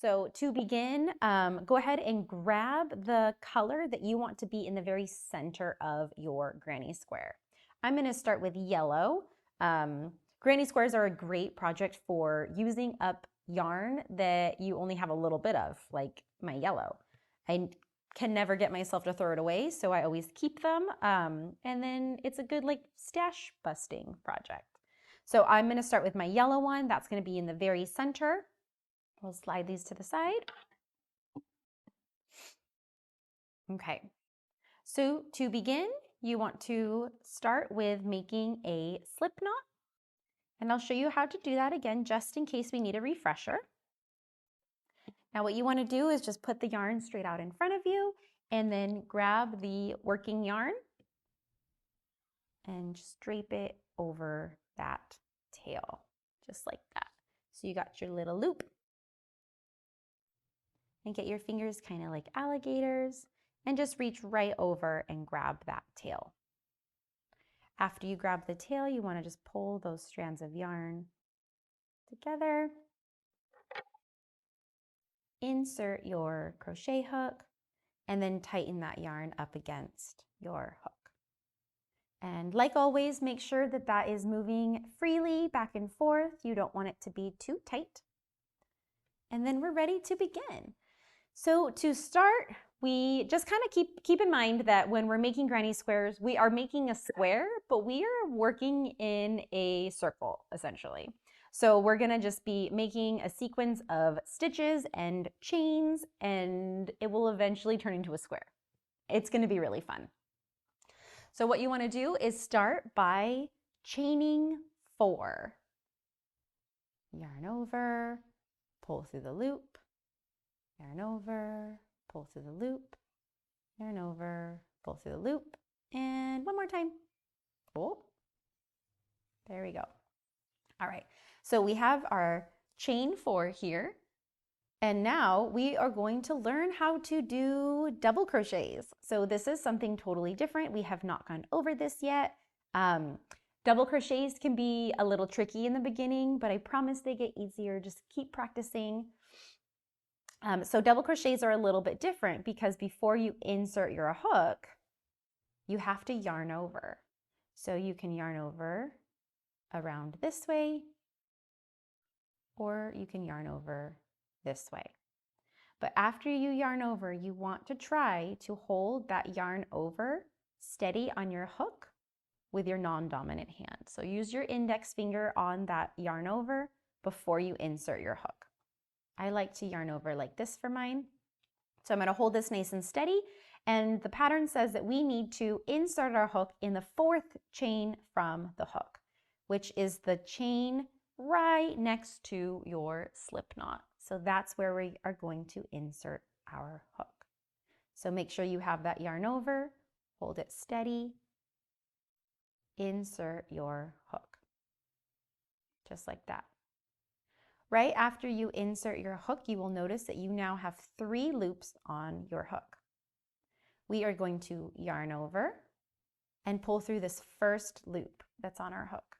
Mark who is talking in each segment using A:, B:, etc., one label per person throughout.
A: So to begin, go ahead and grab the color that you want to be in the very center of your granny square. I'm going to start with yellow. Granny squares are a great project for using up yarn that you only have a little bit of, like my yellow. I can never get myself to throw it away, so I always keep them. And then it's a good like stash busting project. So I'm going to start with my yellow one. That's going to be in the very center. We'll slide these to the side. Okay, so to begin, you want to start with making a slip knot. And I'll show you how to do that again, just in case we need a refresher. Now what you want to do is just put the yarn straight out in front of you and then grab the working yarn and just drape it over that tail, just like that. So you got your little loop. And get your fingers kind of like alligators and just reach right over and grab that tail. After you grab the tail, you want to just pull those strands of yarn together. Insert your crochet hook and then tighten that yarn up against your hook. And like always, make sure that that is moving freely back and forth. You don't want it to be too tight. And then we're ready to begin. So to start, we just kind of keep in mind that when we're making granny squares, we are making a square, but we are working in a circle, essentially. So we're gonna just be making a sequence of stitches and chains, and it will eventually turn into a square. It's gonna be really fun. So what you wanna do is start by chaining 4. Yarn over, pull through the loop, yarn over, pull through the loop, yarn over, pull through the loop, and one more time. Oh, there we go. All right, so we have our chain 4 here, and now we are going to learn how to do double crochets. So this is something totally different. We have not gone over this yet. Double crochets can be a little tricky in the beginning, but I promise they get easier. Just keep practicing. So double crochets are a little bit different because before you insert your hook, you have to yarn over. So you can yarn over around this way, or you can yarn over this way. But after you yarn over, you want to try to hold that yarn over steady on your hook with your non-dominant hand. So use your index finger on that yarn over before you insert your hook. I like to yarn over like this for mine. So I'm going to hold this nice and steady, and the pattern says that we need to insert our hook in the 4th chain from the hook, which is the chain right next to your slip knot. So that's where we are going to insert our hook. So make sure you have that yarn over, hold it steady, insert your hook, just like that. Right after you insert your hook, you will notice that you now have 3 loops on your hook. We are going to yarn over and pull through this first loop that's on our hook.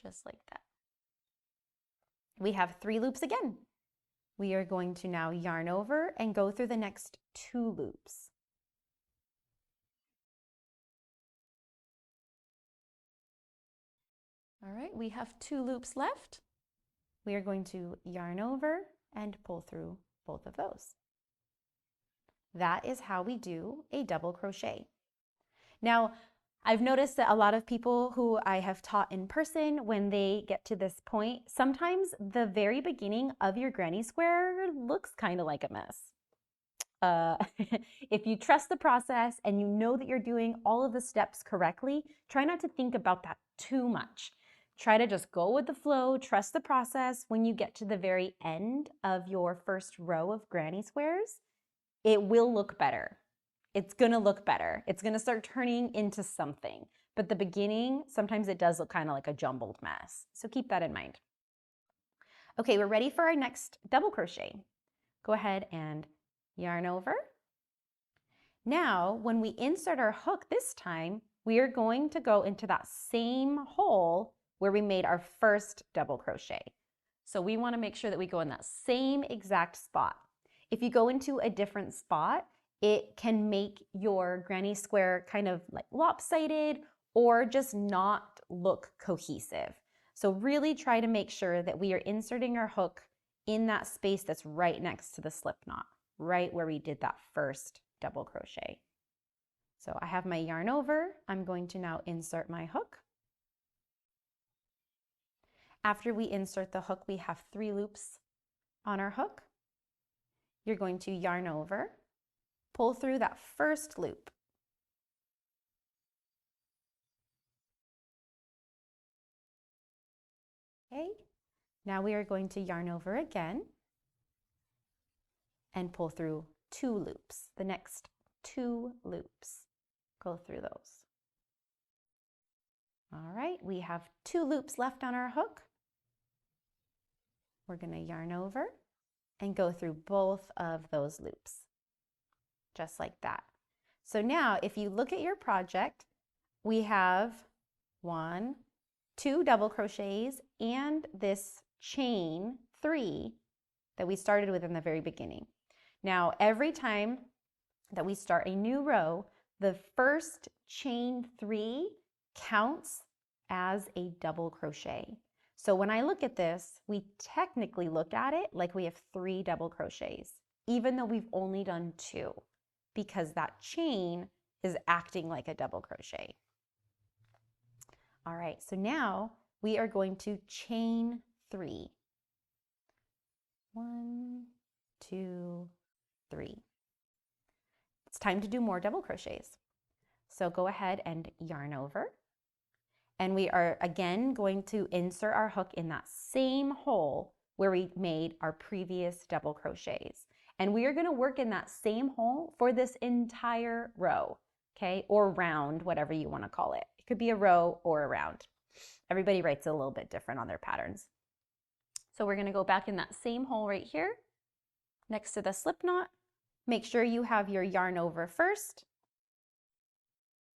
A: Just like that. We have 3 loops again. We are going to now yarn over and go through the next 2 loops. All right, we have 2 loops left. We are going to yarn over and pull through both of those. That is how we do a double crochet. Now, I've noticed that a lot of people who I have taught in person, when they get to this point, sometimes the very beginning of your granny square looks kind of like a mess. If you trust the process and you know that you're doing all of the steps correctly, try not to think about that too much. Try to just go with the flow, trust the process. When you get to the very end of your first row of granny squares, it will look better. It's gonna look better. It's gonna start turning into something. But the beginning, sometimes it does look kind of like a jumbled mess. So keep that in mind. Okay, we're ready for our next double crochet. Go ahead and yarn over. Now, when we insert our hook this time, we are going to go into that same hole where we made our first double crochet. So we want to make sure that we go in that same exact spot. If you go into a different spot, it can make your granny square kind of like lopsided or just not look cohesive. So really try to make sure that we are inserting our hook in that space that's right next to the slip knot, right where we did that first double crochet. So I have my yarn over. I'm going to now insert my hook. After we insert the hook, we have 3 loops on our hook. You're going to yarn over, pull through that first loop. Okay, now we are going to yarn over again and pull through 2 loops, the next 2 loops. Go through those. All right, we have 2 loops left on our hook. We're going to yarn over and go through both of those loops, just like that. So now if you look at your project, we have 1, 2 double crochets and this chain 3 that we started with in the very beginning. Now every time that we start a new row, the first chain 3 counts as a double crochet. So when I look at this, we technically look at it like we have 3 double crochets, even though we've only done 2, because that chain is acting like a double crochet. All right, so now we are going to chain 3. 1, 2, 3. It's time to do more double crochets. So go ahead and yarn over. And we are again going to insert our hook in that same hole where we made our previous double crochets. And we are going to work in that same hole for this entire row, okay? Or round, whatever you want to call it. It could be a row or a round. Everybody writes a little bit different on their patterns. So we're going to go back in that same hole right here next to the slip knot. Make sure you have your yarn over first.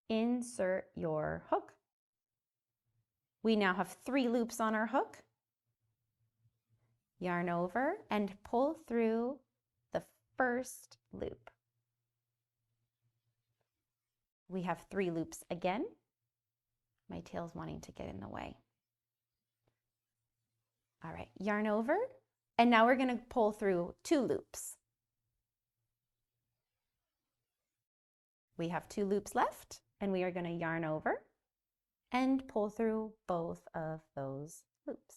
A: Insert your hook. We now have 3 loops on our hook. Yarn over and pull through the first loop. We have 3 loops again. My tail's wanting to get in the way. All right, yarn over, and now we're going to pull through 2 loops. We have 2 loops left, and we are going to yarn over and pull through both of those loops.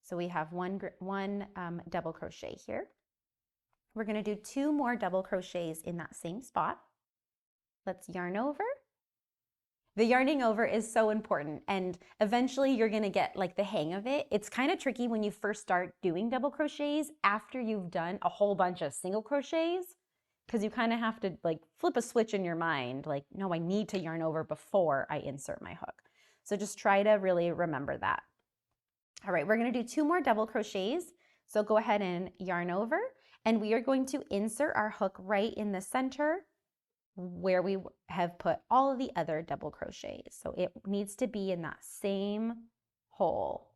A: So we have one double crochet here. We're going to do 2 more double crochets in that same spot. Let's yarn over. The yarning over is so important, and eventually you're going to get like the hang of it. It's kind of tricky when you first start doing double crochets after you've done a whole bunch of single crochets, because you kind of have to like flip a switch in your mind, like, no, I need to yarn over before I insert my hook. So just try to really remember that. All right, we're going to do 2 more double crochets. So go ahead and yarn over, and we are going to insert our hook right in the center where we have put all of the other double crochets. So it needs to be in that same hole.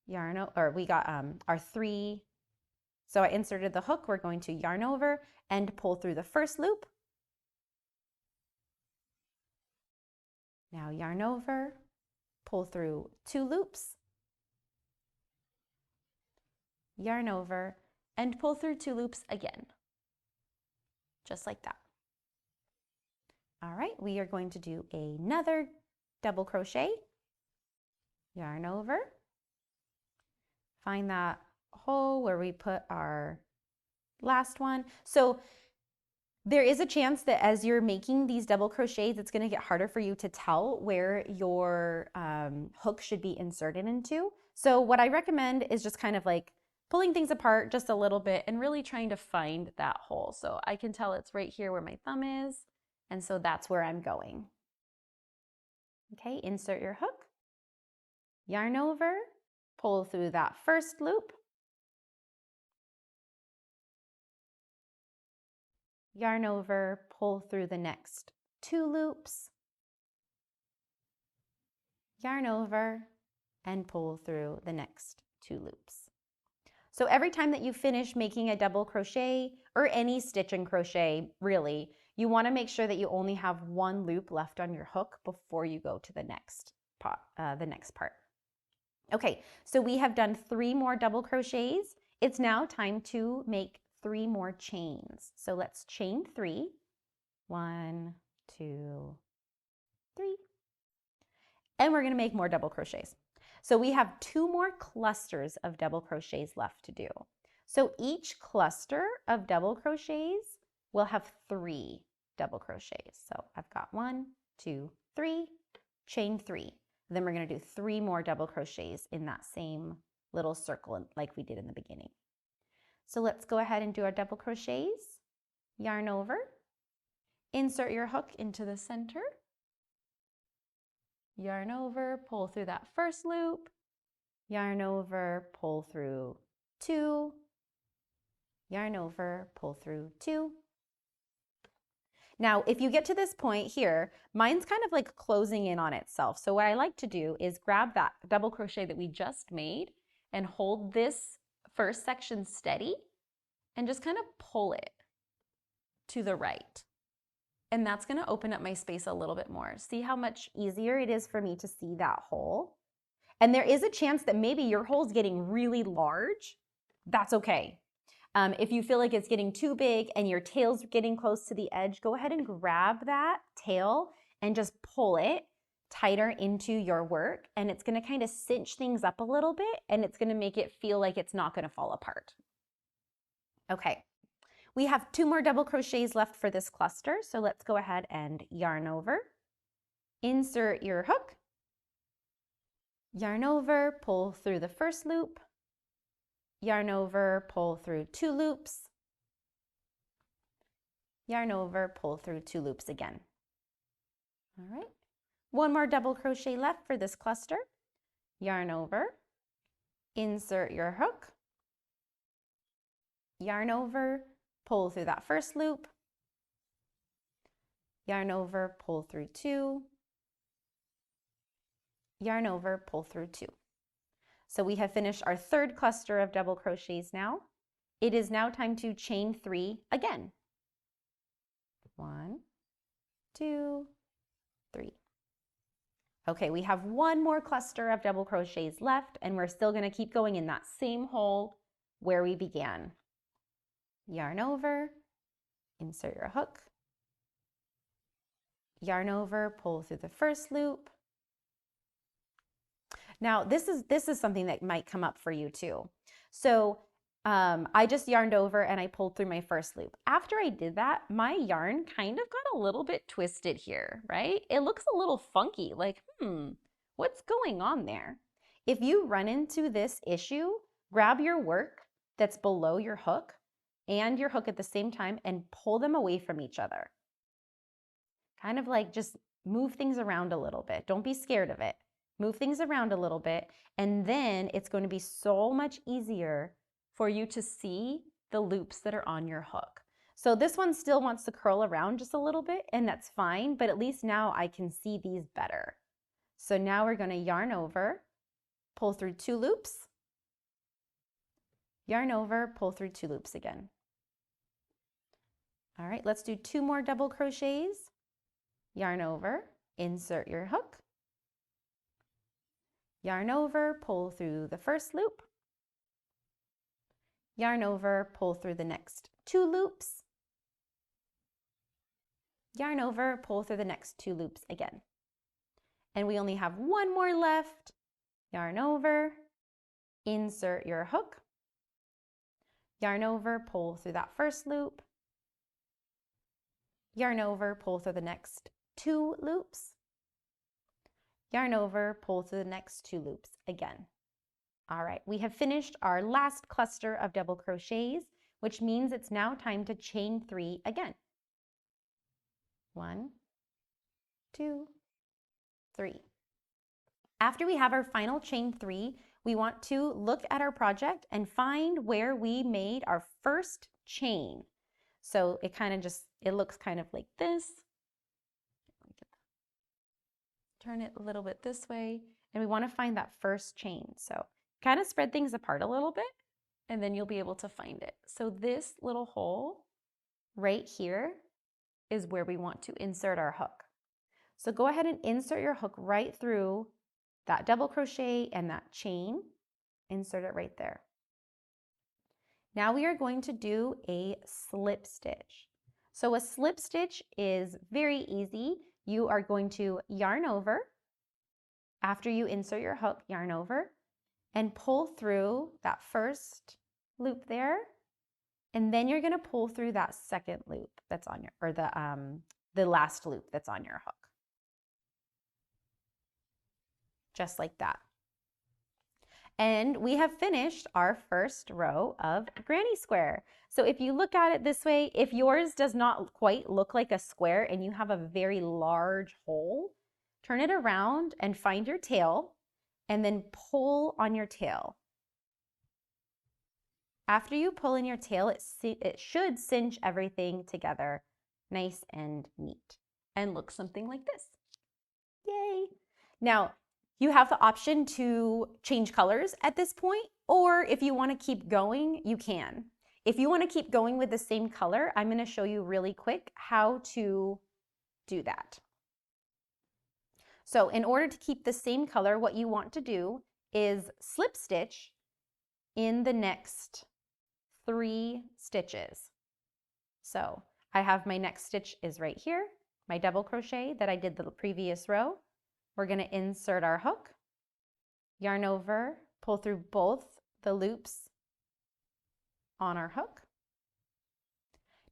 A: Yarn over, or we got our 3. So I inserted the hook. We're going to yarn over and pull through the first loop. Now yarn over, pull through 2 loops. Yarn over and pull through 2 loops again. Just like that. All right, we are going to do another double crochet. Yarn over. Find that hole where we put our last one. So there is a chance that as you're making these double crochets, it's going to get harder for you to tell where your hook should be inserted into. So what I recommend is just kind of like pulling things apart just a little bit and really trying to find that hole. So I can tell it's right here where my thumb is, and so that's where I'm going. Okay, insert your hook, yarn over, pull through that first loop, yarn over, pull through the next 2 loops, yarn over, and pull through the next 2 loops. So every time that you finish making a double crochet or any stitch and crochet, really, you want to make sure that you only have 1 loop left on your hook before you go to the next part. Okay, so we have done 3 more double crochets. It's now time to make 3 more chains. So let's chain 3. 1, 2, 3. And we're going to make more double crochets. So we have 2 more clusters of double crochets left to do. So each cluster of double crochets will have 3 double crochets. So I've got 1, 2, 3, chain 3. Then we're going to do 3 more double crochets in that same little circle like we did in the beginning. So let's go ahead and do our double crochets. Yarn over, insert your hook into the center, yarn over, pull through that first loop, yarn over, pull through 2, yarn over, pull through 2. Now, if you get to this point here, mine's kind of like closing in on itself. So what I like to do is grab that double crochet that we just made and hold this first section steady and just kind of pull it to the right. And that's going to open up my space a little bit more. See how much easier it is for me to see that hole? And there is a chance that maybe your hole's getting really large. That's okay. If you feel like it's getting too big and your tail's getting close to the edge, go ahead and grab that tail and just pull it tighter into your work. And it's going to kind of cinch things up a little bit, and it's going to make it feel like it's not going to fall apart. Okay. We have 2 more double crochets left for this cluster, so let's go ahead and yarn over, insert your hook, yarn over, pull through the first loop, yarn over, pull through 2 loops, yarn over, pull through 2 loops again. All right, 1 more double crochet left for this cluster, yarn over, insert your hook, yarn over, pull through that first loop, yarn over, pull through 2, yarn over, pull through 2. So we have finished our 3rd cluster of double crochets now. It is now time to chain 3 again. 1, 2, 3. Okay, we have 1 more cluster of double crochets left, and we're still going to keep going in that same hole where we began. Yarn over, insert your hook, yarn over, pull through the first loop. Now, this is something that might come up for you too. So I just yarned over and I pulled through my first loop. After I did that, my yarn kind of got a little bit twisted here, right? It looks a little funky, like, what's going on there? If you run into this issue, grab your work that's below your hook and your hook at the same time and pull them away from each other. Kind of like just move things around a little bit. Don't be scared of it. Move things around a little bit, and then it's going to be so much easier for you to see the loops that are on your hook. So this one still wants to curl around just a little bit, and that's fine, but at least now I can see these better. So now we're going to yarn over, pull through 2 loops, yarn over, pull through 2 loops again. All right, let's do 2 more double crochets. Yarn over, insert your hook, yarn over, pull through the first loop, yarn over, pull through the next 2 loops, yarn over, pull through the next 2 loops again. And we only have 1 more left. Yarn over, insert your hook, yarn over, pull through that first loop, yarn over, pull through the next 2 loops, yarn over, pull through the next 2 loops again. All right, we have finished our last cluster of double crochets, which means it's now time to chain 3 again. 1, 2, 3. After we have our final chain 3, we want to look at our project and find where we made our first chain. So it looks kind of like this. Turn it a little bit this way, and we want to find that first chain. So kind of spread things apart a little bit, and then you'll be able to find it. So this little hole right here is where we want to insert our hook. So go ahead and insert your hook right through that double crochet and that chain. Insert it right there. Now we are going to do a slip stitch. So a slip stitch is very easy. You are going to yarn over. After you insert your hook, yarn over and pull through that first loop there. And then you're going to pull through that second loop that's on your, or the last loop that's on your hook. Just like that. And we have finished our first row of granny square. So if you look at it this way, if yours does not quite look like a square and you have a very large hole, turn it around and find your tail and then pull on your tail. After you pull in your tail, it should cinch everything together nice and neat and look something like this. Yay! Now, you have the option to change colors at this point, or if you want to keep going, you can. If you want to keep going with the same color, I'm going to show you really quick how to do that. So in order to keep the same color, what you want to do is slip stitch in the next 3 stitches. So I have my next stitch is right here, my double crochet that I did the previous row. We're going to insert our hook, yarn over, pull through both the loops on our hook.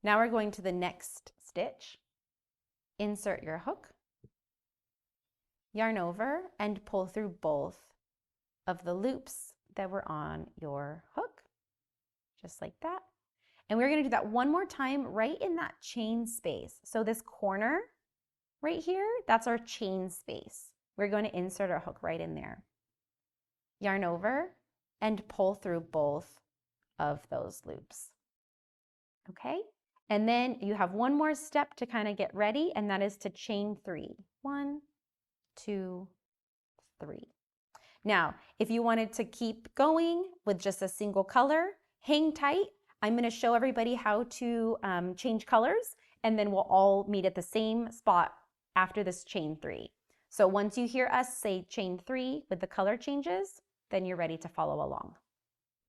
A: Now we're going to the next stitch. Insert your hook, yarn over, and pull through both of the loops that were on your hook, just like that. And we're going to do that one more time right in that chain space. So this corner right here, that's our chain space. We're going to insert our hook right in there. Yarn over and pull through both of those loops. Okay? And then you have one more step to kind of get ready, and that is to chain 3. 1, 2, 3. Now, if you wanted to keep going with just a single color, hang tight. I'm going to show everybody how to change colors, and then we'll all meet at the same spot after this chain 3. So once you hear us say chain 3 with the color changes, then you're ready to follow along.